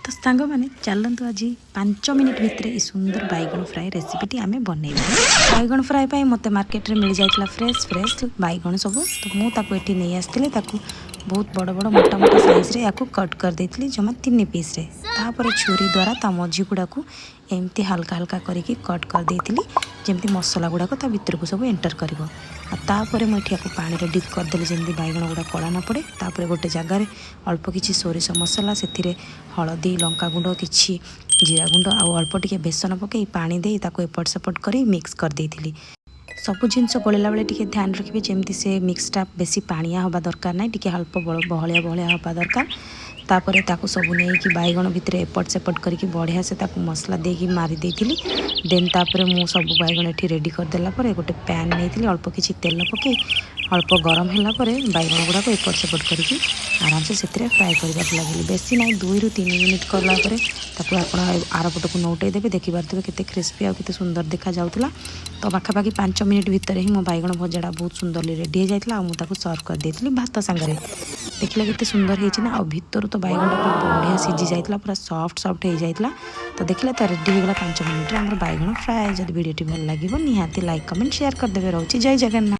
तो सांग मैंने चलतु आज 5 मिनिट भितर ये सुंदर बैगन फ्राए रेसिपीटी आम बनई बैगन फ्राए मत मार्केट में मिल जाता फ्रेश फ्रेश बैगन सब तो मुझे नहीं आसती बहुत बड़ बड़ मोटा मोटा साइज रे या कट कर देती जमा 3 पीस रे तापर छुरी द्वारा ता मझी गुड़ा को एमती हल्का हल्का करके कट कर देती जमती मसला गुड़ाक ता भीतर को सब एंटर कर मुझे पानी रे डिप करदेली जमी बैगन गुड़ा कड़ा न पड़े तापर गोटे जगार अल्प किसी सोरिष मसला से हलदी लंका गुंड कि जीरा गुंड आउ अल्प टिके बेसन पकई पानी दे ताको एपट सेपट कर मिक्स कर देती सबू जिनस गोलेला बेले टिके ध्यान रखिए जमती से मिक्सटा बेसी पानिया हवा दरकार ना टिके अल्प बहलिया बहलिया हवा दरकार तापर ताको सब नहीं बैगन भितर एपट सेपट करके बढ़िया से ताको मसला देकी मारी देती देन तापर मु सब बैगन ये रेडी करदेला गोटे पैन नहीं अल्प किसी तेल पकई अल्प गरम है बैगन गुड़ाक एपट सेपट करके आराम से फ्राए करने लगे बेसी ना 2 ରୁ 3 मिनिट कलापर आरपट को नौटे देवे देखिपारे केते क्रिस्पी आ केते सुंदर देखा जाउतला तो पाखापाखि 5 मिनिट भितर ही मो बैगन भजाटा बहुत सुंदरली रेडी हो जाता मुझे सर्व कर देती भात सांगे देखला केते सुंदर होना आ भितर तो बैगनटा पूरा बढ़िया सीझी जाता पूरा सॉफ्ट सॉफ्ट हो जाता तो देखला तो रेडी होगा 5 मिनिट बैगन फ्राए जब वीडियो भल लगे निहाती लाइक कमेंट शेयर करदे रोचे जय जगन्नाथ।